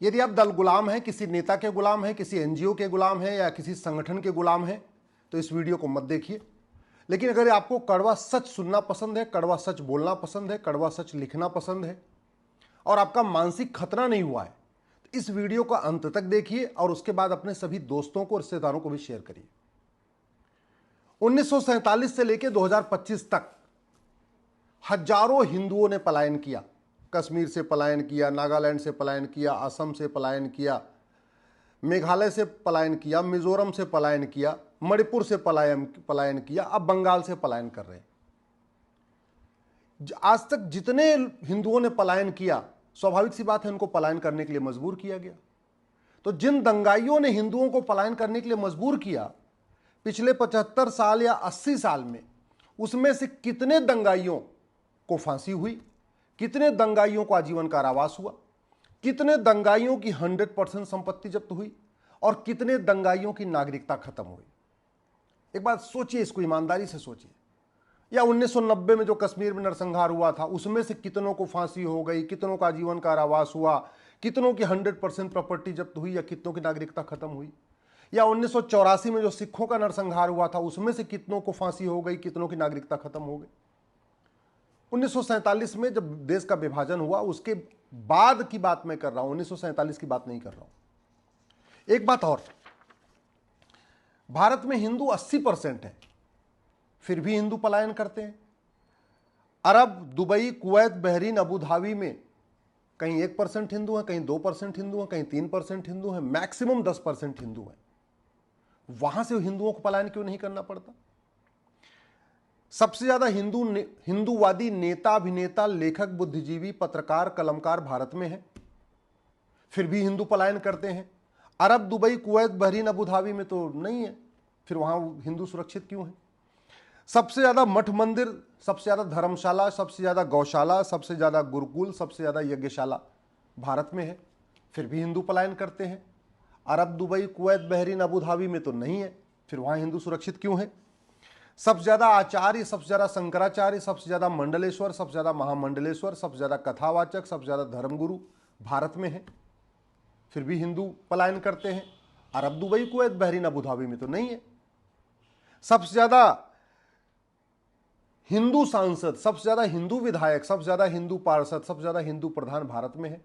यदि आप दल गुलाम हैं, किसी नेता के गुलाम हैं, किसी एनजीओ के गुलाम हैं या किसी संगठन के गुलाम हैं, तो इस वीडियो को मत देखिए। लेकिन अगर आपको कड़वा सच सुनना पसंद है, कड़वा सच बोलना पसंद है, कड़वा सच लिखना पसंद है और आपका मानसिक खतरा नहीं हुआ है, तो इस वीडियो को अंत तक देखिए और उसके बाद अपने सभी दोस्तों को, रिश्तेदारों को भी शेयर करिए। 1947 से लेकर 2025 तक हजारों हिंदुओं ने पलायन किया। कश्मीर से पलायन किया, नागालैंड से पलायन किया, असम से पलायन किया, मेघालय से पलायन किया, मिजोरम से पलायन किया, मणिपुर से पलायन किया, अब बंगाल से पलायन कर रहे हैं। आज तक जितने हिंदुओं ने पलायन किया, स्वाभाविक सी बात है उनको पलायन करने के लिए मजबूर किया गया। तो जिन दंगाइयों ने हिंदुओं को पलायन करने के लिए मजबूर किया पिछले 75 साल या 80 साल में, उसमें से कितने दंगाइयों को फांसी हुई, कितने दंगाइयों को आजीवन कारावास हुआ, कितने दंगाइयों की 100% संपत्ति जब्त हुई और कितने दंगाइयों की नागरिकता खत्म हुई। एक बात सोचिए, इसको ईमानदारी से सोचिए। या 1990 में जो कश्मीर में नरसंहार हुआ था, उसमें से कितनों को फांसी हो गई, कितनों का आजीवन कारावास हुआ, कितनों की 100% प्रॉपर्टी जब्त हुई या कितनों की नागरिकता खत्म हुई। या 1984 में जो सिखों का नरसंहार हुआ था, उसमें से कितनों को फांसी हो गई, कितनों की नागरिकता खत्म हो गई। 1947 में जब देश का विभाजन हुआ, उसके बाद की बात मैं कर रहा हूं, 1947 की बात नहीं कर रहा हूं। एक बात और, भारत में हिंदू 80% है, फिर भी हिंदू पलायन करते हैं। Arab, Dubai, Kuwait, Bahrain, Abu Dhabi में कहीं 1% हिंदू हैं, कहीं 2% हिंदू हैं, कहीं 3% हिंदू हैं, मैक्सिमम 10% हिंदू हैं। वहां से हिंदुओं को पलायन क्यों नहीं करना पड़ता? सबसे ज्यादा हिंदूवादी नेता, अभिनेता, लेखक, बुद्धिजीवी, पत्रकार, कलमकार भारत में है, फिर भी हिंदू पलायन करते हैं। Arab, Dubai, Kuwait, Bahrain, Abu Dhabi में तो नहीं है, फिर वहां हिंदू सुरक्षित क्यों है? सबसे ज्यादा मठ मंदिर, सबसे ज्यादा धर्मशाला, सबसे ज्यादा गौशाला, सबसे ज्यादा गुरुकुल, सबसे ज्यादा यज्ञशाला भारत में है, फिर भी हिंदू पलायन करते हैं। Arab, Dubai, Kuwait, Bahrain, Abu Dhabi में तो नहीं है, फिर वहां हिंदू सुरक्षित क्यों है? सबसे ज्यादा आचार्य, सबसे ज्यादा शंकराचार्य, सबसे ज्यादा मंडलेश्वर, सबसे ज्यादा महामंडलेश्वर, सबसे ज्यादा कथावाचक, सबसे ज्यादा धर्मगुरु भारत में है, फिर भी हिंदू पलायन करते हैं। Arab, Dubai, Kuwait, Bahrain, Abu Dhabi में तो नहीं है। सबसे ज्यादा हिंदू सांसद, सबसे ज्यादा हिंदू विधायक, सबसे ज्यादा हिंदू पार्षद, सबसे ज्यादा हिंदू प्रधान भारत में है,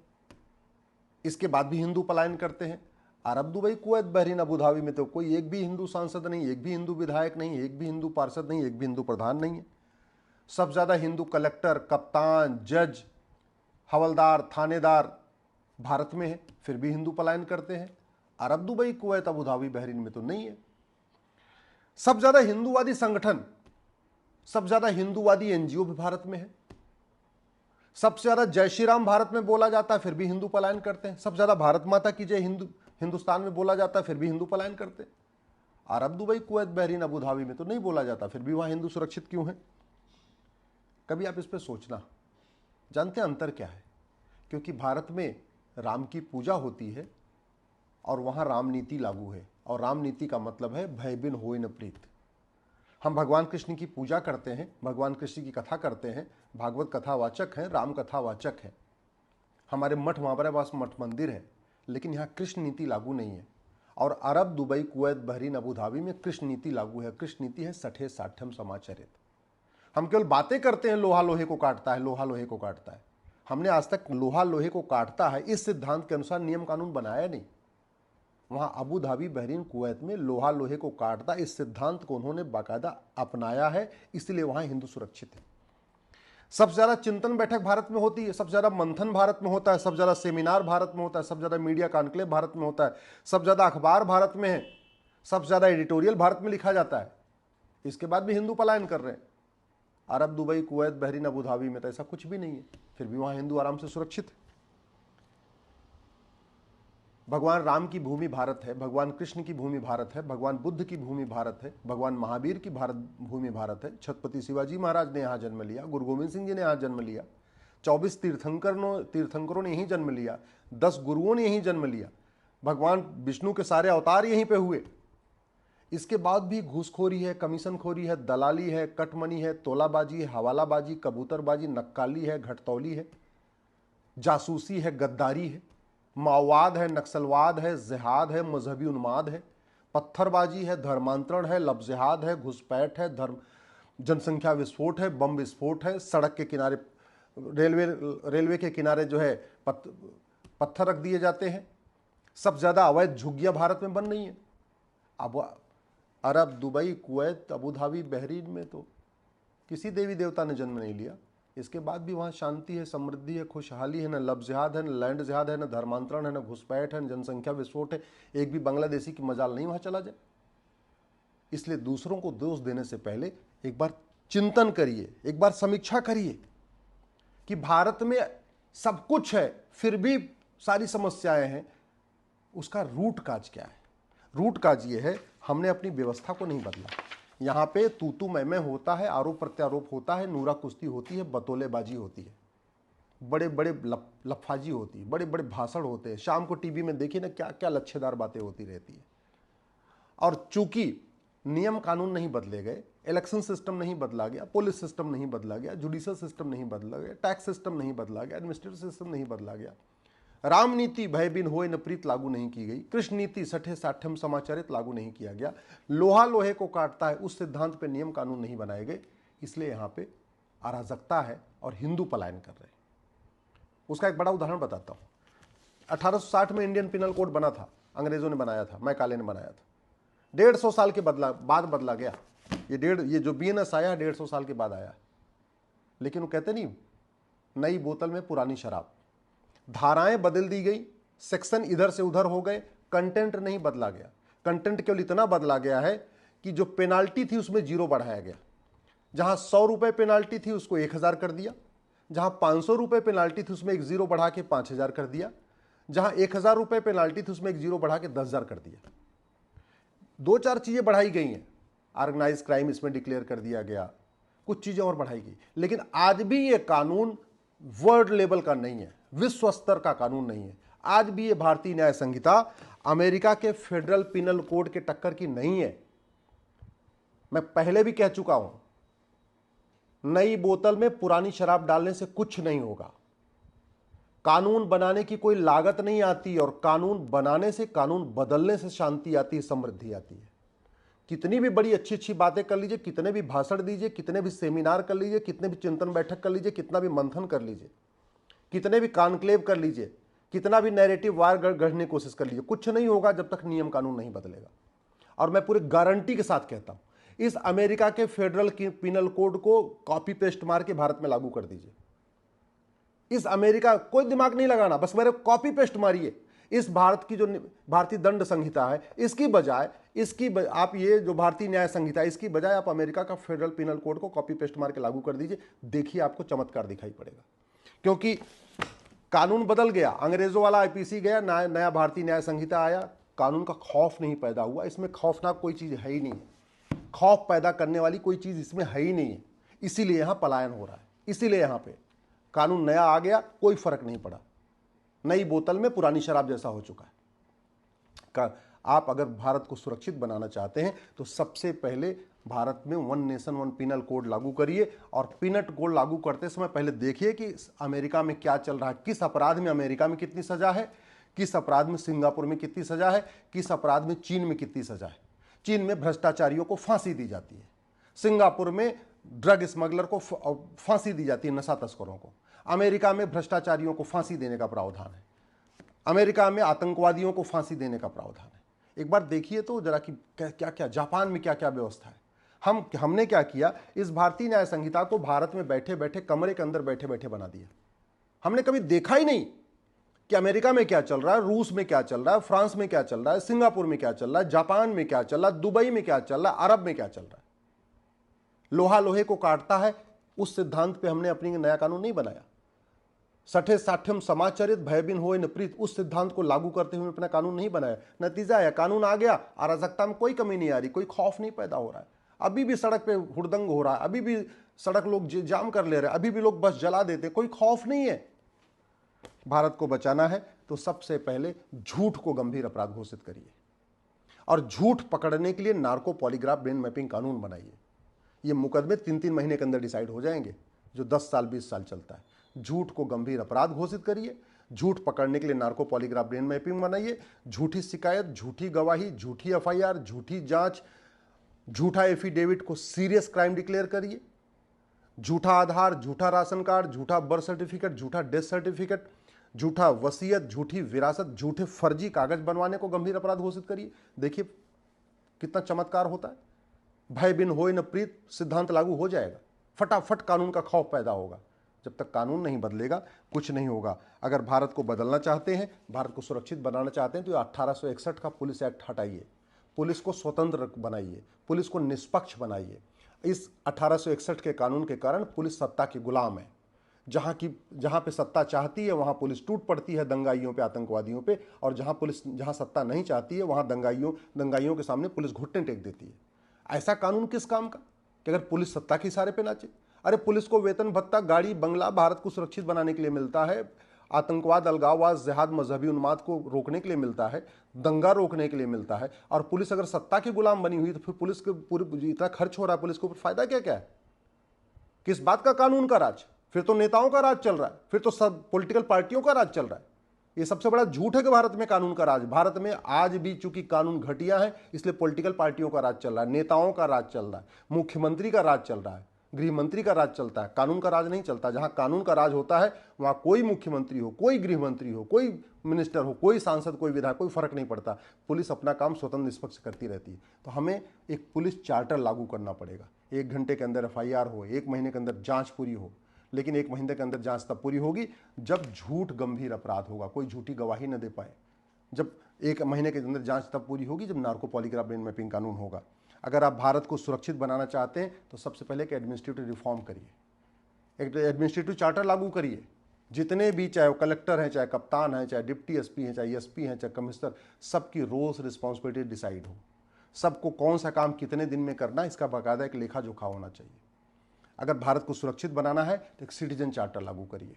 इसके बाद भी हिंदू पलायन करते हैं। Arab, Dubai, Kuwait, Bahrain, Abu Dhabi में तो कोई एक भी हिंदू सांसद नहीं, एक भी हिंदू विधायक नहीं, एक भी हिंदू पार्षद नहीं, एक भी हिंदू प्रधान नहीं है। सबसे ज्यादा हिंदू कलेक्टर, कप्तान, जज, हवलदार, थानेदार भारत में है, फिर भी हिंदू पलायन करते हैं। Arab, Dubai, Kuwait, Abu Dhabi, Bahrain में तो नहीं है। सबसे ज्यादा हिंदूवादी संगठन, सबसे ज्यादा हिंदूवादी एनजीओ भी भारत में है। सबसे ज्यादा जय श्री राम भारत में बोला जाता है, फिर भी हिंदू पलायन करते हैं। सबसे ज्यादा भारत माता की जय हिंदुस्तान में बोला जाता है, फिर भी हिंदू पलायन करते हैं। Arab, Dubai, Kuwait, Bahrain, Abu Dhabi में तो नहीं बोला जाता, फिर भी वहां हिंदू सुरक्षित क्यों है? कभी आप इस पर सोचना। जानते हैं अंतर क्या है? क्योंकि भारत में राम की पूजा होती है और वहां राम नीति लागू है, और राम नीति का मतलब है भय बिन होय न प्रीत। हम भगवान कृष्ण की पूजा करते हैं, भगवान कृष्ण की कथा करते हैं, भागवत कथावाचक हैं, राम कथावाचक हैं, हमारे मठ हमारे पास मठ मंदिर है, लेकिन यहाँ कृष्ण नीति लागू नहीं है। और Arab, Dubai, Kuwait, Bahrain, Abu Dhabi में कृष्ण नीति लागू है। कृष्ण नीति है सठे साठ्यम समाचरित। हम केवल बातें करते हैं, लोहा लोहे को काटता है, लोहा लोहे को काटता है। हमने आज तक लोहा लोहे को काटता है इस सिद्धांत के अनुसार नियम कानून बनाया नहीं। वहां अबू धाबी, बहरीन, कुवैत में लोहा लोहे को काटता, इस सिद्धांत को उन्होंने बाकायदा अपनाया है, इसलिए वहां हिंदू सुरक्षित है। सबसे ज्यादा चिंतन बैठक भारत में होती है, सबसे ज्यादा मंथन भारत में होता है, सबसे ज्यादा सेमिनार भारत में होता है, सबसे ज्यादा मीडिया कॉन्क्लेव भारत में होता है, सबसे ज्यादा अखबार भारत में है, सबसे ज्यादा एडिटोरियल भारत में लिखा जाता है। इसके बाद भी हिंदू पलायन कर रहे हैं। Arab, Dubai, Kuwait, Bahrain, Abu Dhabi में तो ऐसा कुछ भी नहीं है, फिर भी वहां हिंदू आराम से सुरक्षित है। भगवान राम की भूमि भारत है, भगवान कृष्ण की भूमि भारत है, भगवान बुद्ध की भूमि भारत है, भगवान महावीर की भूमि भारत है, छत्रपति शिवाजी महाराज ने यहाँ जन्म लिया, गुरु गोविंद सिंह जी ने यहाँ जन्म लिया, 24 तीर्थंकरों ने यहीं जन्म लिया, 10 गुरुओं ने यहीं जन्म लिया, भगवान विष्णु के सारे अवतार यहीं पे हुए। इसके बाद भी घूसखोरी है, कमीशनखोरी है, दलाली है, कटमनी है, तोलाबाजी है, हवालाबाजी, कबूतरबाजी, नक्काली है, घटतौली है, जासूसी है, गद्दारी है। माओवाद है, नक्सलवाद है, जिहाद है, मजहबी उन्माद है, पत्थरबाजी है, धर्मांतरण है, लफ्जिहाद है, घुसपैठ है, जनसंख्या विस्फोट है, बम विस्फोट है, सड़क के किनारे रेलवे के किनारे जो है पत्थर रख दिए जाते हैं। सबसे ज़्यादा अवैध झुग्गियाँ भारत में बन रही हैं। अब Arab, Dubai, Kuwait, Abu Dhabi, Bahrain में तो किसी देवी देवता ने जन्म नहीं लिया, इसके बाद भी वहाँ शांति है, समृद्धि है, खुशहाली है, न लव जिहाद है, न लैंड जिहाद है, न धर्मांतरण है, न घुसपैठ है, न जनसंख्या विस्फोट है। एक भी बांग्लादेशी की मजाल नहीं वहाँ चला जाए। इसलिए दूसरों को दोष देने से पहले एक बार चिंतन करिए, एक बार समीक्षा करिए कि भारत में सब कुछ है फिर भी सारी समस्याएं हैं। उसका रूट काज क्या है? रूट काज ये है, हमने अपनी व्यवस्था को नहीं बदला। यहाँ पे तू मैं होता है, आरोप प्रत्यारोप होता है, नूरा कुश्ती होती है, बतौलेबाजी होती है, बड़े बड़े लफाजी होती है, बड़े बड़े भाषण होते हैं। शाम को टीवी में देखिए ना, क्या क्या लच्छेदार बातें होती रहती है। और चूंकि नियम कानून नहीं बदले गए, इलेक्शन सिस्टम नहीं बदला गया, पुलिस सिस्टम नहीं बदला गया, जुडिशल सिस्टम नहीं बदला गया, टैक्स सिस्टम नहीं बदला गया, एडमिनिस्ट्रेटिव सिस्टम नहीं बदला गया, राम नीति भय बिन होए न प्रीत लागू नहीं की गई, कृष्ण नीति सठे साठ्यम समाचरित लागू नहीं किया गया, लोहा लोहे को काटता है उस सिद्धांत पे नियम कानून नहीं बनाए गए, इसलिए यहाँ पे अराजकता है और हिंदू पलायन कर रहे हैं। उसका एक बड़ा उदाहरण बताता हूँ। 1860 में इंडियन पिनल कोड बना था, अंग्रेजों ने बनाया था, मैकाले ने बनाया था। 150 साल के बाद बदला गया। ये जो BNS आया 150 साल के बाद आया, लेकिन वो कहते नहीं, नई बोतल में पुरानी शराब। धाराएं बदल दी गई, सेक्शन इधर से उधर हो गए, कंटेंट नहीं बदला गया। कंटेंट केवल इतना बदला गया है कि जो पेनाल्टी थी उसमें 0 बढ़ाया गया। जहां 100 रुपए पेनाल्टी थी उसको 1000 कर दिया, जहां 500 रुपए पेनाल्टी थी उसमें एक 0 बढ़ा के 5000 कर दिया, जहां 1000 रुपए पेनाल्टी थी उसमें एक 0 बढ़ा के 10,000 कर दिया। 2-4 चीजें बढ़ाई गई हैं। ऑर्गेनाइज क्राइम इसमें डिक्लेयर कर दिया गया, कुछ चीजें और बढ़ाई गई, लेकिन आज भी ये कानून वर्ल्ड लेवल का नहीं है, विश्व स्तर का कानून नहीं है। आज भी ये भारतीय न्याय संहिता अमेरिका के फेडरल पिनल कोड के टक्कर की नहीं है। मैं पहले भी कह चुका हूं, नई बोतल में पुरानी शराब डालने से कुछ नहीं होगा। कानून बनाने की कोई लागत नहीं आती, और कानून बनाने से, कानून बदलने से शांति आती है, समृद्धि आती है। कितनी भी बड़ी अच्छी अच्छी बातें कर लीजिए, कितने भी भाषण दीजिए, कितने भी सेमिनार कर लीजिए, कितने भी चिंतन बैठक कर लीजिए, कितना भी मंथन कर लीजिए, कितने भी कॉन्क्लेव कर लीजिए, कितना भी नैरेटिव वार गढ़ने की कोशिश कर लीजिए, कुछ नहीं होगा जब तक नियम कानून नहीं बदलेगा। और मैं पूरी गारंटी के साथ कहता हूं, इस अमेरिका के फेडरल पिनल कोड को कॉपी पेस्ट मार के भारत में लागू कर दीजिए। इस अमेरिका, कोई दिमाग नहीं लगाना, बस मेरे कॉपी पेस्ट मारिए। इस भारत की जो भारतीय दंड संहिता है, इसकी बजाय आप ये जो भारतीय न्याय संहिता है, इसकी बजाय आप अमेरिका का फेडरल पिनल कोड को कॉपी पेस्ट मार के लागू कर दीजिए। देखिए आपको चमत्कार दिखाई पड़ेगा, क्योंकि कानून बदल गया। अंग्रेजों वाला IPC गया, नया भारतीय न्याय संहिता आया, कानून का खौफ नहीं पैदा हुआ। इसमें खौफनाक कोई चीज है ही नहीं, खौफ पैदा करने वाली कोई चीज इसमें है ही नहीं है। इसीलिए यहां पलायन हो रहा है, इसीलिए यहां पे कानून नया आ गया, कोई फर्क नहीं पड़ा, नई बोतल में पुरानी शराब जैसा हो चुका है। आप अगर भारत को सुरक्षित बनाना चाहते हैं तो सबसे पहले भारत में 1 नेशन 1 पिनल कोड लागू करिए। और पिनल कोड लागू करते समय पहले देखिए कि अमेरिका में क्या चल रहा है, किस अपराध में अमेरिका में कितनी सजा है, किस अपराध में सिंगापुर में कितनी सजा है, किस अपराध में चीन में कितनी सजा है। चीन में भ्रष्टाचारियों को फांसी दी जाती है, सिंगापुर में ड्रग स्मगलर को फांसी दी जाती है, नशा तस्करों को। अमेरिका में भ्रष्टाचारियों को फांसी देने का प्रावधान है, अमेरिका में आतंकवादियों को फांसी देने का प्रावधान है। एक बार देखिए तो जरा कि क्या क्या जापान में क्या क्या व्यवस्था है। हमने क्या किया, इस भारतीय न्याय संहिता को भारत में बैठे बैठे, कमरे के अंदर बैठे बैठे बना दिया। हमने कभी देखा ही नहीं कि अमेरिका में क्या चल रहा है, रूस में क्या चल रहा है, फ्रांस में क्या चल रहा है, सिंगापुर में क्या चल रहा है, जापान में क्या चल रहा है, दुबई में क्या चल रहा है, अरब में क्या चल रहा है। लोहा लोहे को काटता है, उस सिद्धांत पे हमने अपनी नया कानून नहीं बनाया। सठे साठ्यम समाचरित भय बिन होए न प्रीत, उस सिद्धांत को लागू करते हुए अपना कानून नहीं बनाया। नतीजा है, कानून आ गया, अराजकता में कोई कमी नहीं आ रही, कोई खौफ नहीं पैदा हो रहा है। अभी भी सड़क पे हुड़दंग हो रहा है, अभी भी सड़क लोग जाम कर ले रहे हैं, अभी भी लोग बस जला देते, कोई खौफ नहीं है। भारत को बचाना है तो सबसे पहले झूठ को गंभीर अपराध घोषित करिए, और झूठ पकड़ने के लिए नार्को पॉलीग्राफ ब्रेन मैपिंग कानून बनाइए। ये मुकदमे 3-3 महीने के अंदर डिसाइड हो जाएंगे, जो 10 साल 20 साल चलता है। झूठ को गंभीर अपराध घोषित करिए, झूठ पकड़ने के लिए नार्को पॉलीग्राफ ब्रेन मैपिंग बनाइए, झूठी शिकायत, झूठी गवाही, झूठी एफआईआर, झूठी जांच, झूठा एफिडेविट को सीरियस क्राइम डिक्लेयर करिए, झूठा आधार, झूठा राशन कार्ड, झूठा बर्थ सर्टिफिकेट, झूठा डेथ सर्टिफिकेट, झूठा वसीयत, झूठी विरासत, झूठे फर्जी कागज बनवाने को गंभीर अपराध घोषित करिए। देखिए कितना चमत्कार होता है। भय बिन होय न प्रीत सिद्धांत लागू हो जाएगा, फटाफट कानून का खौफ पैदा होगा। जब तक कानून नहीं बदलेगा कुछ नहीं होगा। अगर भारत को बदलना चाहते हैं, भारत को सुरक्षित बनाना चाहते हैं, तो 1861 का पुलिस एक्ट हटाइए, पुलिस को स्वतंत्र बनाइए, पुलिस को निष्पक्ष बनाइए। इस 1861 के कानून के कारण पुलिस सत्ता की गुलाम है। जहां पे सत्ता चाहती है वहां पुलिस टूट पड़ती है दंगाइयों पे, आतंकवादियों पे, और जहां सत्ता नहीं चाहती है वहां दंगाइयों के सामने पुलिस घुटने टेक देती है। ऐसा कानून किस काम का कि अगर पुलिस सत्ता के इशारे पे नाचे? अरे पुलिस को वेतन भत्ता, गाड़ी बंगला भारत को सुरक्षित बनाने के लिए मिलता है, आतंकवाद, अलगाववाद, जिहाद, मजहबी उन्माद को रोकने के लिए मिलता है, दंगा रोकने के लिए मिलता है। और पुलिस अगर सत्ता की गुलाम बनी हुई तो फिर पुलिस के पूरे इतना खर्च हो रहा है, पुलिस के ऊपर फायदा क्या क्या है? किस बात का कानून का राज? फिर तो नेताओं का राज चल रहा है, फिर तो सब पॉलिटिकल पार्टियों का राज चल रहा है। ये सबसे बड़ा झूठ है कि भारत में कानून का राज। भारत में आज भी चूंकि कानून घटिया है इसलिए पॉलिटिकल पार्टियों का राज चल रहा है, नेताओं का राज चल रहा है, मुख्यमंत्री का राज चल रहा है, गृह मंत्री का राज चलता है, कानून का राज नहीं चलता। जहां कानून का राज होता है वहां कोई मुख्यमंत्री हो, कोई गृह मंत्री हो, कोई मिनिस्टर हो, कोई सांसद, कोई विधायक, कोई फर्क नहीं पड़ता। पुलिस अपना काम स्वतंत्र निष्पक्ष करती रहती है। तो हमें एक पुलिस चार्टर लागू करना पड़ेगा। 1 घंटे के अंदर एफआईआर हो, 1 महीने के अंदर जांच पूरी हो। लेकिन 1 महीने के अंदर जांच तब पूरी होगी जब झूठ गंभीर अपराध होगा, कोई झूठी गवाही न दे पाए। जब 1 महीने के अंदर जांच तब पूरी होगी जब नार्को पॉलीग्राफ ब्रेन मैपिंग कानून होगा। अगर आप भारत को सुरक्षित बनाना चाहते हैं तो सबसे पहले एक एडमिनिस्ट्रेटिव रिफॉर्म करिए, एक एडमिनिस्ट्रेटिव चार्टर लागू करिए। जितने भी, चाहे वो कलेक्टर हैं, चाहे कप्तान हैं, चाहे डिप्टी एसपी हैं, चाहे एसपी हैं, चाहे कमिश्नर, सबकी रोल्स रिस्पॉन्सिबिलिटी डिसाइड हो। सबको कौन सा काम कितने दिन में करना है इसका बाकायदा एक लेखा जोखा होना चाहिए। अगर भारत को सुरक्षित बनाना है तो एक सिटीजन चार्टर लागू करिए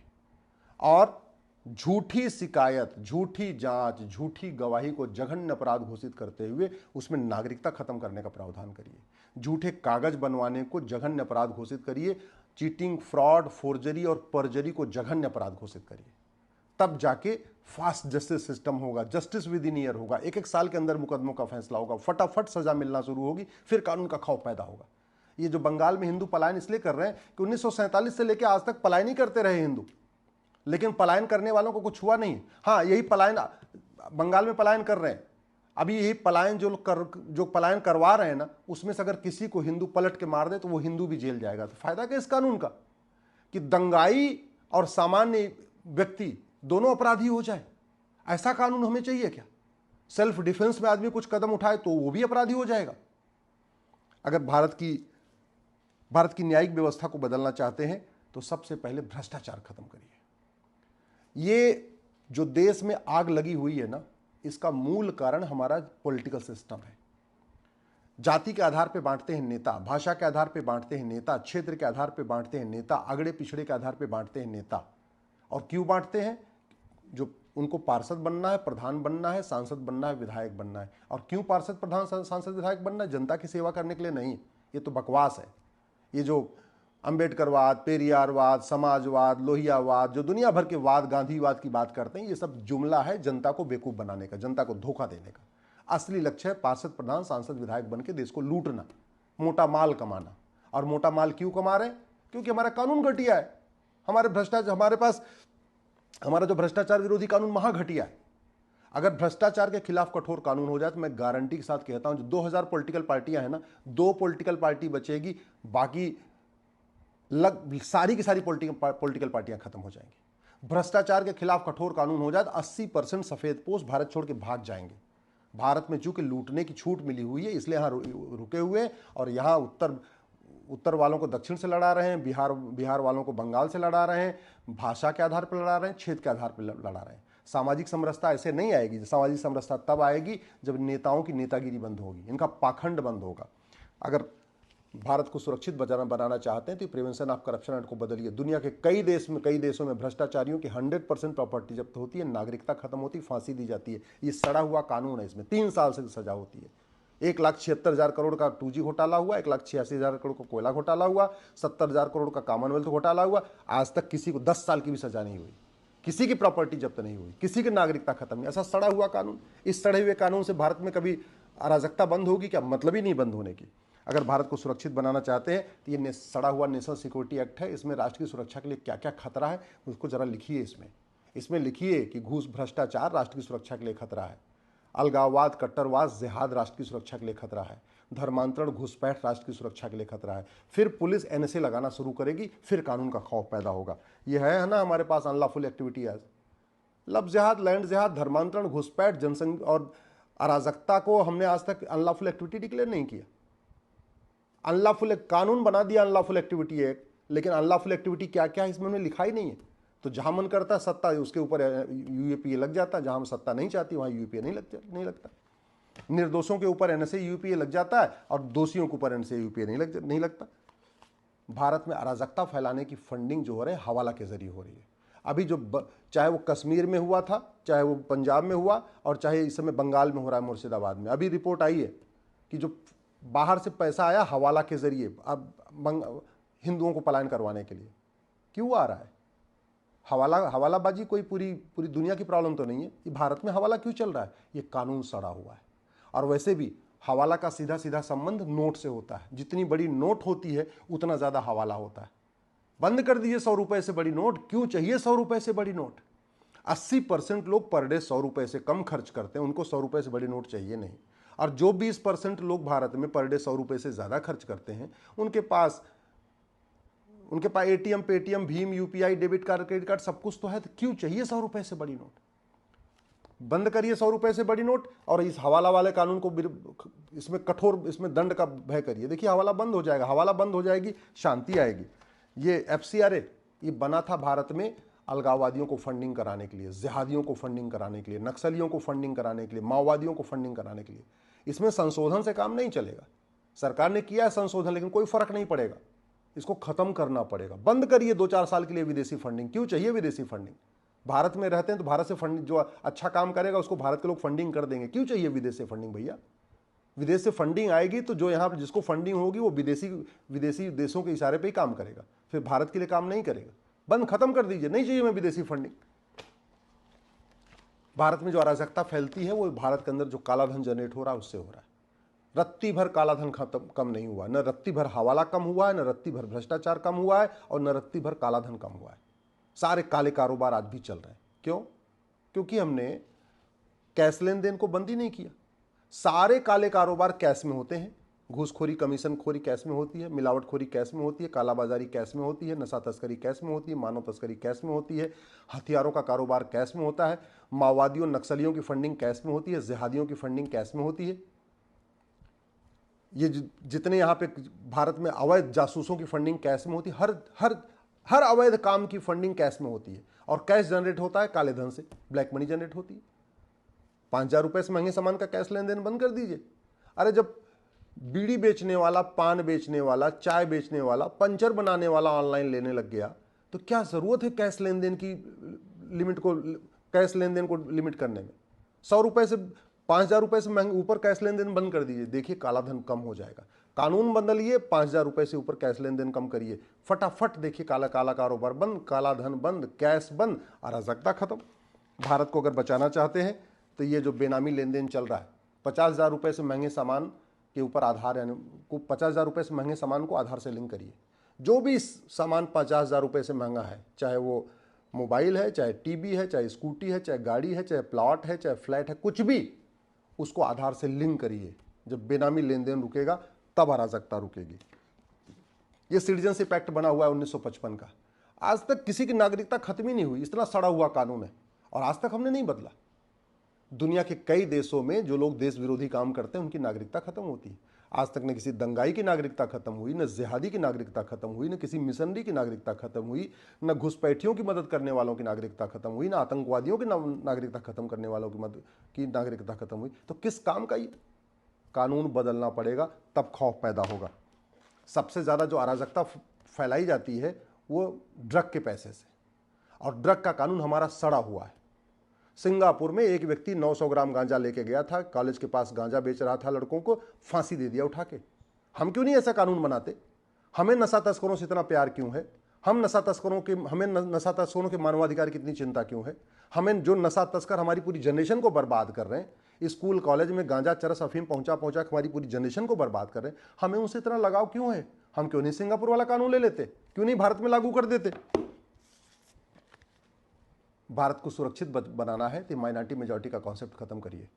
और झूठी शिकायत, झूठी जांच, झूठी गवाही को जघन्य अपराध घोषित करते हुए उसमें नागरिकता खत्म करने का प्रावधान करिए। झूठे कागज बनवाने को जघन्य अपराध घोषित करिए। चीटिंग, फ्रॉड, फोर्जरी और परजरी को जघन्य अपराध घोषित करिए। तब जाके फास्ट जस्टिस सिस्टम होगा, जस्टिस विद इन ईयर होगा, 1-1 साल के अंदर मुकदमों का फैसला होगा, फटाफट सजा मिलना शुरू होगी, फिर कानून का खौफ पैदा होगा। ये जो बंगाल में हिंदू पलायन इसलिए कर रहे हैं कि 1947 से लेकर आज तक पलायन ही करते रहे हिंदू, लेकिन पलायन करने वालों को कुछ हुआ नहीं। हाँ, यही पलायन बंगाल में पलायन कर रहे हैं। अभी यही पलायन जो पलायन करवा रहे हैं ना, उसमें से अगर किसी को हिंदू पलट के मार दे तो वो हिंदू भी जेल जाएगा। तो फायदा क्या इस कानून का कि दंगाई और सामान्य व्यक्ति दोनों अपराधी हो जाए? ऐसा कानून हमें चाहिए क्या? सेल्फ डिफेंस में आदमी कुछ कदम उठाए तो वो भी अपराधी हो जाएगा। अगर भारत की न्यायिक व्यवस्था को बदलना चाहते हैं तो सबसे पहले भ्रष्टाचार खत्म करिए। ये जो देश में आग लगी हुई है ना, इसका मूल कारण हमारा पॉलिटिकल सिस्टम है। जाति के आधार पे बांटते हैं नेता, भाषा के आधार पे बांटते हैं नेता, क्षेत्र के आधार पे बांटते हैं नेता, अगड़े पिछड़े के आधार पे बांटते हैं नेता। और क्यों बांटते हैं? जो उनको पार्षद बनना है, प्रधान बनना है, सांसद बनना है, विधायक बनना है। और क्यों पार्षद, प्रधान, सांसद, विधायक बनना है? जनता की सेवा करने के लिए नहीं। ये तो बकवास है। ये जो अंबेडकरवाद, पेरियारवाद, समाजवाद, लोहियावाद, जो दुनिया भर के वाद, गांधीवाद की बात करते हैं, ये सब जुमला है जनता को बेवकूफ बनाने का, जनता को धोखा देने का। असली लक्ष्य है पार्षद, प्रधान, सांसद, विधायक बन के देश को लूटना, मोटा माल कमाना। और मोटा माल क्यों कमा रहे हैं? क्योंकि हमारा कानून घटिया है। हमारा जो भ्रष्टाचार विरोधी कानून महाघटिया है। अगर भ्रष्टाचार के खिलाफ कठोर कानून हो जाए तो मैं गारंटी के साथ कहता हूं, जो 2000 पॉलिटिकल पार्टियां हैं ना, 2 पॉलिटिकल पार्टी बचेगी, बाकी सारी की सारी पॉलिटिकल पार्टियां खत्म हो जाएंगी। भ्रष्टाचार के खिलाफ कठोर कानून हो जाए तो 80% सफेद पोस्ट भारत छोड़ के भाग जाएंगे। भारत में चूंकि लूटने की छूट मिली हुई है इसलिए यहाँ रुके हुए हैं, और यहाँ उत्तर वालों को दक्षिण से लड़ा रहे हैं, बिहार वालों को बंगाल से लड़ा रहे हैं, भाषा के आधार पर लड़ा रहे हैं, क्षेत्र के आधार पर लड़ा रहे हैं। सामाजिक समरसता ऐसे नहीं आएगी। सामाजिक समरसता तब आएगी जब नेताओं की नेतागिरी बंद होगी, इनका पाखंड बंद होगा। अगर भारत को सुरक्षित बनाना चाहते हैं तो प्रिवेंशन ऑफ करप्शन एक्ट को बदलिए। दुनिया के कई देशों में भ्रष्टाचारियों की 100% प्रॉपर्टी जब्त होती है, नागरिकता खत्म होती है, फांसी दी जाती है। ये सड़ा हुआ कानून है, इसमें 3 साल से सजा होती है। 1,76,000 करोड़ का 2G घोटाला हुआ, 1,86,000 करोड़ का कोयला घोटाला हुआ, 70,000 करोड़ का कॉमनवेल्थ घोटाला हुआ। आज तक किसी को 10 साल की भी सजा नहीं हुई। किसी की प्रॉपर्टी जब्त नहीं हुई, किसी की नागरिकता खत्म नहीं। ऐसा सड़ा हुआ कानून, इस सड़े हुए कानून से भारत में कभी अराजकता बंद होगी क्या? मतलब ही नहीं बंद होने की। अगर भारत को सुरक्षित बनाना चाहते हैं तो ये सड़ा हुआ नेशनल सिक्योरिटी एक्ट है, इसमें राष्ट्र की सुरक्षा के लिए क्या क्या खतरा है उसको जरा लिखिए। इसमें लिखिए कि घूस भ्रष्टाचार राष्ट्र की सुरक्षा के लिए खतरा है, अलगाववाद कट्टरवाद जिहाद राष्ट्र की सुरक्षा के लिए खतरा है, धर्मांतरण घुसपैठ राष्ट्र की सुरक्षा के लिए खतरा है। फिर पुलिस एनएसए लगाना शुरू करेगी, फिर कानून का खौफ पैदा होगा। ये है ना हमारे पास अनलॉफुल एक्टिविटी एज लब जिहाद, लैंड जिहाद, धर्मांतरण घुसपैठ जनसंघ और अराजकता को हमने आज तक अनलॉफुल एक्टिविटी डिक्लेयर नहीं किया। अनलॉफुल कानून बना दिया अनलॉफुल एक्टिविटी एक्ट, लेकिन अनलॉफुल एक्टिविटी क्या क्या है इसमें उन्होंने लिखा ही नहीं है। तो जहां मन करता है सत्ता उसके ऊपर यूएपीए लग जाता है, जहां हम सत्ता नहीं चाहती वहां यूएपीए नहीं लगता। निर्दोषों के ऊपर एनएसए यूपीए लग जाता है और दोषियों के ऊपर एनएसए यूपीए नहीं लगता। भारत में अराजकता फैलाने की फंडिंग जो हो रही है हवाला के जरिए हो रही है। अभी जो चाहे वो कश्मीर में हुआ था, चाहे वो पंजाब में हुआ, और चाहे इस समय बंगाल में हो रहा है, मुर्शिदाबाद में अभी रिपोर्ट आई है कि जो बाहर से पैसा आया हवाला के जरिए अब हिंदुओं को पलायन करवाने के लिए। क्यों आ रहा है हवालाबाजी? कोई पूरी दुनिया की प्रॉब्लम तो नहीं है, ये भारत में हवाला क्यों चल रहा है? ये कानून सड़ा हुआ है। और वैसे भी हवाला का सीधा सीधा संबंध नोट से होता है। जितनी बड़ी नोट होती है उतना ज़्यादा हवाला होता है। बंद कर दीजिए 100 रुपए से बड़ी नोट। क्यों चाहिए 100 रुपए से बड़ी नोट? 80% लोग पर डे 100 रुपए से कम खर्च करते हैं, उनको 100 रुपए से बड़ी नोट चाहिए नहीं। और जो 20% लोग भारत में पर डे 100 रुपए से ज़्यादा खर्च करते हैं उनके पास एटीएम, पेटीएम, भीम, UPI, debit card, credit card सब कुछ तो है। तो क्यों चाहिए 100 रुपए से बड़ी नोट? बंद करिए 100 रुपए से बड़ी नोट और इस हवाला वाले कानून को इसमें कठोर, इसमें दंड का भय करिए। देखिए हवाला बंद हो जाएगा, हवाला बंद हो जाएगी, शांति आएगी। ये एफसीआरए ये बना था भारत में अलगाववादियों को फंडिंग कराने के लिए, जिहादियों को फंडिंग कराने के लिए, नक्सलियों को फंडिंग कराने के लिए, माओवादियों को फंडिंग कराने के लिए। इसमें संशोधन से काम नहीं चलेगा। सरकार ने किया है संशोधन, लेकिन कोई फर्क नहीं पड़ेगा। इसको खत्म करना पड़ेगा। बंद करिए 2-4 साल के लिए विदेशी फंडिंग। क्यों चाहिए विदेशी फंडिंग? भारत में रहते हैं तो भारत से फंडिंग, जो अच्छा काम करेगा उसको भारत के लोग फंडिंग कर देंगे। क्यों चाहिए विदेश से फंडिंग भैया? विदेश से फंडिंग आएगी तो जो यहाँ पर जिसको फंडिंग होगी वो विदेशी देशों के इशारे पे ही काम करेगा, फिर भारत के लिए काम नहीं करेगा। बंद, खत्म कर दीजिए। नहीं चाहिए मैं विदेशी फंडिंग। भारत में जो अराजकता फैलती है वो भारत के अंदर जो काला धन जनरेट हो रहा है उससे हो रहा है। रत्ती भर काला धन कम नहीं हुआ, न रत्ती भर हवाला कम हुआ है, न रत्ती भर भ्रष्टाचार कम हुआ है, और न रत्ती भर काला धन कम हुआ है। सारे काले कारोबार आज भी चल रहे हैं। क्यों? क्योंकि हमने कैश लेन देन को बंद ही नहीं किया। सारे काले कारोबार कैश में होते हैं। घूसखोरी, कमीशनखोरी कैश में होती है, मिलावटखोरी कैश में होती है, कालाबाजारी कैश में होती है, नशा तस्करी कैश में होती है, मानव तस्करी कैश में होती है, हथियारों का कारोबार कैश में होता है, माओवादियों नक्सलियों की फंडिंग कैश में होती है, जिहादियों की फंडिंग कैश में होती है। ये जितने यहाँ पे भारत में अवैध जासूसों की फंडिंग कैश में होती है। हर अवैध काम की फंडिंग कैश में होती है। और कैश जनरेट होता है काले धन से, ब्लैक मनी जनरेट होती है। 5,000 रुपए से महंगे सामान का कैश लेन देन बंद कर दीजिए। अरे जब बीड़ी बेचने वाला, पान बेचने वाला, चाय बेचने वाला, पंचर बनाने वाला ऑनलाइन लेने लग गया तो क्या जरूरत है कैश लेन देन की लिमिट को, कैश लेन देन को लिमिट करने में? 100 रुपए से 5,000 रुपए से महंगे ऊपर कैश लेन देन बंद कर दीजिए। देखिए काला धन कम हो जाएगा। कानून बदलिए, 5,000 रुपए से ऊपर कैश लेन देन कम करिए, फटाफट देखिए काला कारोबार बंद, काला धन बंद, कैश बंद, अराजकता खत्म। भारत को अगर बचाना चाहते हैं तो ये जो बेनामी लेन देन चल रहा है, 50,000 रुपए से महंगे सामान के ऊपर आधार, यानी 50,000 रुपए से महंगे सामान को आधार से लिंक करिए। जो भी सामान 50,000 रुपए से महंगा है, चाहे वो मोबाइल है, चाहे टीवी है, चाहे स्कूटी है, चाहे गाड़ी है, चाहे प्लॉट है, चाहे फ्लैट है, कुछ भी, उसको आधार से लिंक करिए। जब बेनामी लेन देन रुकेगा तब अराजकता रुकेगी। ये सिटीजनशिप एक्ट बना हुआ है 1955 का। आज तक किसी की नागरिकता खत्म ही नहीं हुई। इतना सड़ा हुआ कानून है और आज तक हमने नहीं बदला। दुनिया के कई देशों में जो लोग देश विरोधी काम करते हैं उनकी नागरिकता खत्म होती है। आज तक न किसी दंगाई की नागरिकता खत्म हुई, न जिहादी की नागरिकता खत्म हुई, न किसी मिशनरी की नागरिकता खत्म हुई, न घुसपैठियों की मदद करने वालों की नागरिकता खत्म हुई, न आतंकवादियों की नागरिकता खत्म करने वालों की नागरिकता खत्म हुई। तो किस काम का ये? कानून बदलना पड़ेगा, तब खौफ पैदा होगा। सबसे ज़्यादा जो अराजकता फैलाई जाती है वो ड्रग के पैसे से, और ड्रग का कानून हमारा सड़ा हुआ है। सिंगापुर में एक व्यक्ति 900 ग्राम गांजा लेके गया था, कॉलेज के पास गांजा बेच रहा था लड़कों को, फांसी दे दिया उठा के। हम क्यों नहीं ऐसा कानून बनाते? हमें नशा तस्करों से इतना प्यार क्यों है? हम नशा तस्करों के, हमें नशा तस्करों के मानवाधिकार की इतनी चिंता क्यों है? हमें जो नशा तस्कर हमारी पूरी जनरेशन को बर्बाद कर रहे हैं, स्कूल कॉलेज में गांजा चरस अफीम पहुंचा पहुंचा के हमारी पूरी जनरेशन को बर्बाद कर रहे हैं, हमें उनसे इतना लगाव क्यों है? हम क्यों नहीं सिंगापुर वाला कानून ले लेते? क्यों नहीं भारत में लागू कर देते? भारत को सुरक्षित बनाना है तो माइनॉरिटी मेजॉरिटी का कॉन्सेप्ट खत्म करिए।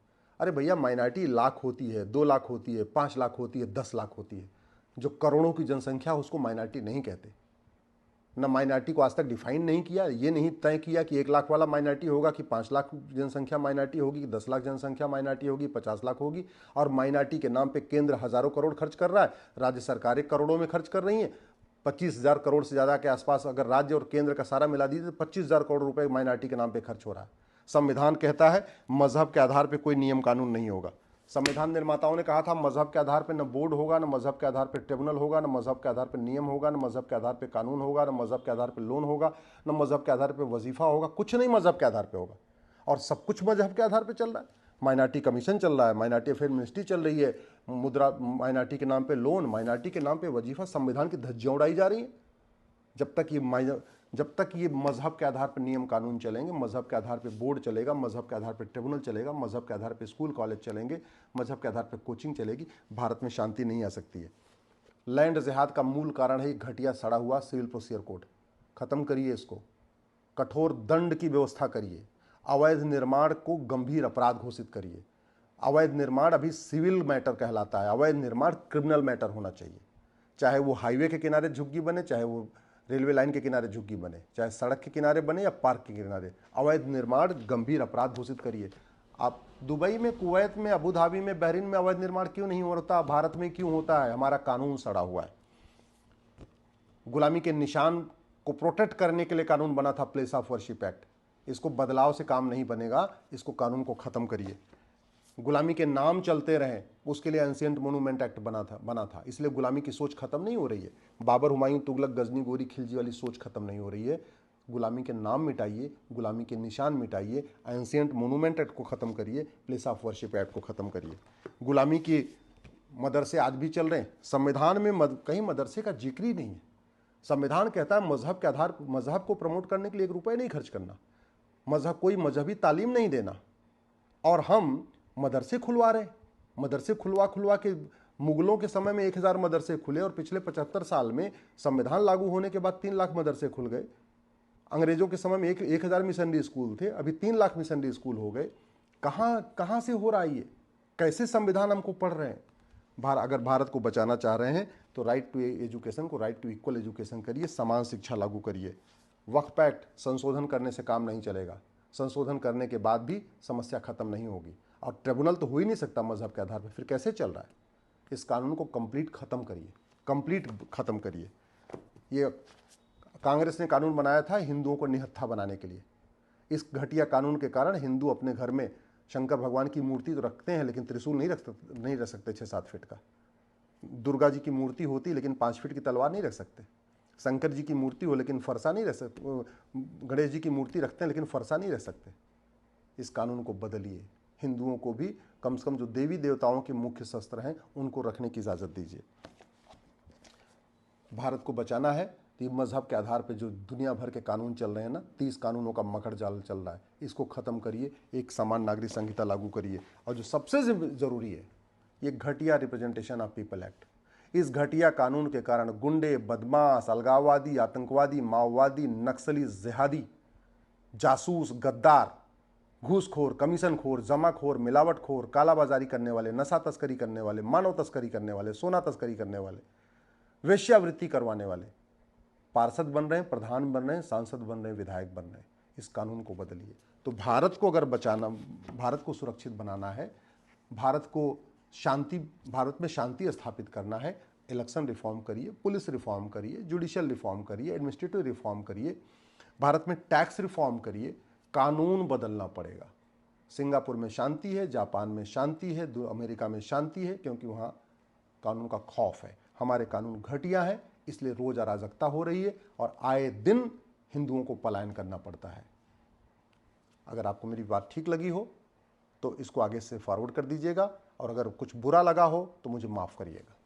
अरे भैया, माइनॉरिटी लाख होती है, 2 लाख होती है, 5 लाख होती है, 10 लाख होती है। जो करोड़ों की जनसंख्या उसको माइनॉरिटी नहीं कहते। न माइनॉरिटी को आज तक डिफाइन नहीं किया, ये नहीं तय किया कि 1 लाख वाला माइनॉरिटी होगा कि 5 लाख जनसंख्या माइनॉरिटी होगी कि 10 लाख जनसंख्या माइनॉरिटी होगी, 50 लाख होगी। और माइनॉरिटी के नाम पे केंद्र हजारों करोड़ खर्च कर रहा है, राज्य सरकारें करोड़ों में खर्च कर रही हैं। 25,000 करोड़ से ज़्यादा के आसपास अगर राज्य और केंद्र का सारा मिला दीजिए तो 25,000 करोड़ रुपए माइनॉरिटी के नाम पे खर्च हो रहा है। संविधान कहता है मजहब के आधार पर कोई नियम कानून नहीं होगा। संविधान निर्माताओं ने कहा था मजहब के आधार पर न बोर्ड होगा, न मजहब के आधार पर ट्रिब्यूनल होगा, न मजहब के आधार पर नियम होगा, न मजहब के आधार पर कानून होगा, न मजहब के आधार पर लोन होगा, न मजहब के आधार पर वजीफा होगा। कुछ नहीं मजहब के आधार पर होगा, और सब कुछ मजहब के आधार पर चल रहा है। माइनॉरिटी कमीशन चल रहा है, माइनॉरिटी अफेयर मिनिस्ट्री चल रही है, मुद्रा माइनॉरिटी के नाम पे लोन, माइनॉरिटी के नाम पे वजीफा, संविधान की धज्जियां उड़ाई जा रही है। जब तक ये मजहब के आधार पर नियम कानून चलेंगे, मजहब के आधार पर बोर्ड चलेगा, मजहब के आधार पर ट्रिब्यूनल चलेगा, मजहब के आधार पर स्कूल कॉलेज चलेंगे, मजहब के आधार पर कोचिंग चलेगी, भारत में शांति नहीं आ सकती है। लैंड जिहाद का मूल कारण है घटिया सड़ा हुआ सिविल प्रोसीजर कोड। खत्म करिए इसको, कठोर दंड की व्यवस्था करिए, अवैध निर्माण को गंभीर अपराध घोषित करिए। अवैध निर्माण अभी सिविल मैटर कहलाता है, अवैध निर्माण क्रिमिनल मैटर होना चाहिए। चाहे वो हाईवे के किनारे झुग्गी बने, चाहे वो रेलवे लाइन के किनारे झुग्गी बने, चाहे सड़क के किनारे बने या पार्क के किनारे, अवैध निर्माण गंभीर अपराध घोषित करिए। आप दुबई में, कुवैत में, अबू धाबी में, बहरीन में अवैध निर्माण क्यों नहीं होता? भारत में क्यों होता है? हमारा कानून सड़ा हुआ है। गुलामी के निशान को प्रोटेक्ट करने के लिए कानून बना था प्लेस ऑफ वर्शिप एक्ट। इसको बदलाव से काम नहीं बनेगा, इसको कानून को खत्म करिए। गुलामी के नाम चलते रहे, उसके लिए एंशिएंट मोनूमेंट एक्ट बना था, इसलिए गुलामी की सोच खत्म नहीं हो रही है। बाबर, हुमायूं, तुगलक, गजनी, गोरी, खिलजी वाली सोच खत्म नहीं हो रही है। गुलामी के नाम मिटाइए, गुलामी के निशान मिटाइए, एंशिएंट मोनूमेंट एक्ट को खत्म करिए, प्लेस ऑफ वर्शिप एक्ट को खत्म करिए। गुलामी की मदरसे आज भी चल रहे हैं, संविधान में कहीं मदरसे का जिक्र ही नहीं है। संविधान कहता है मजहब के आधार, मजहब को प्रमोट करने के लिए 1 रुपये नहीं खर्च करना, कोई मजहबी तालीम नहीं देना, और हम मदरसे खुलवा रहे। मदरसे खुलवा के मुगलों के समय में 1000 मदरसे खुले, और पिछले 75 साल में संविधान लागू होने के बाद 3 लाख मदरसे खुल गए। अंग्रेजों के समय में 1000 मिशनरी स्कूल थे, अभी 3 लाख मिशनरी स्कूल हो गए। कहाँ से हो रहा है ये? कैसे संविधान हमको पढ़ रहे हैं? अगर भारत को बचाना चाह रहे हैं तो राइट टू एजुकेशन को राइट टू इक्वल एजुकेशन करिए, समान शिक्षा लागू करिए। वक्फ एक्ट संशोधन करने से काम नहीं चलेगा, संशोधन करने के बाद भी समस्या खत्म नहीं होगी, और ट्रिब्यूनल तो हो ही नहीं सकता मजहब के आधार पर, फिर कैसे चल रहा है? इस कानून को कंप्लीट खत्म करिए, कंप्लीट खत्म करिए। ये कांग्रेस ने कानून बनाया था हिंदुओं को निहत्था बनाने के लिए। इस घटिया कानून के कारण हिंदू अपने घर में शंकर भगवान की मूर्ति तो रखते हैं, लेकिन त्रिशूल नहीं रख सकते 6-7 फीट का। दुर्गा जी की मूर्ति होती लेकिन 5 फीट की तलवार नहीं रख सकते। शंकर जी की मूर्ति हो लेकिन फरसा नहीं रख सकते। गणेश जी की मूर्ति रखते हैं लेकिन फरसा नहीं रख सकते। इस कानून को बदलिए, हिंदुओं को भी कम से कम जो देवी देवताओं के मुख्य शस्त्र हैं उनको रखने की इजाज़त दीजिए। भारत को बचाना है तो मजहब के आधार पर जो दुनिया भर के कानून चल रहे हैं ना, 30 कानूनों का मकड़ जाल चल रहा है, इसको ख़त्म करिए। एक समान नागरिक संहिता लागू करिए, और जो सबसे ज़रूरी है, ये घटिया रिप्रेजेंटेशन ऑफ पीपल एक्ट। इस घटिया कानून के कारण गुंडे, बदमाश, अलगाववादी, आतंकवादी, माओवादी, नक्सली, जिहादी, जासूस, गद्दार, घूसखोर, कमीशनखोर, जमाखोर, मिलावटखोर, कालाबाजारी करने वाले, नशा तस्करी करने वाले, मानव तस्करी करने वाले, सोना तस्करी करने वाले, वेश्यावृत्ति करवाने वाले पार्षद बन रहे हैं, प्रधान बन रहे हैं, सांसद बन रहे हैं, विधायक बन रहे हैं। इस कानून को बदलिए। तो भारत को अगर बचाना, भारत को सुरक्षित बनाना है, भारत में शांति स्थापित करना है, इलेक्शन रिफॉर्म करिए, पुलिस रिफॉर्म करिए, जुडिशियल रिफॉर्म करिए, एडमिनिस्ट्रेटिव रिफॉर्म करिए, भारत में टैक्स रिफॉर्म करिए, कानून बदलना पड़ेगा। सिंगापुर में शांति है, जापान में शांति है, अमेरिका में शांति है, क्योंकि वहाँ कानून का खौफ है। हमारे कानून घटिया है, इसलिए रोज अराजकता हो रही है, और आए दिन हिंदुओं को पलायन करना पड़ता है। अगर आपको मेरी बात ठीक लगी हो तो इसको आगे से फॉरवर्ड कर दीजिएगा, और अगर कुछ बुरा लगा हो तो मुझे माफ़ करिएगा।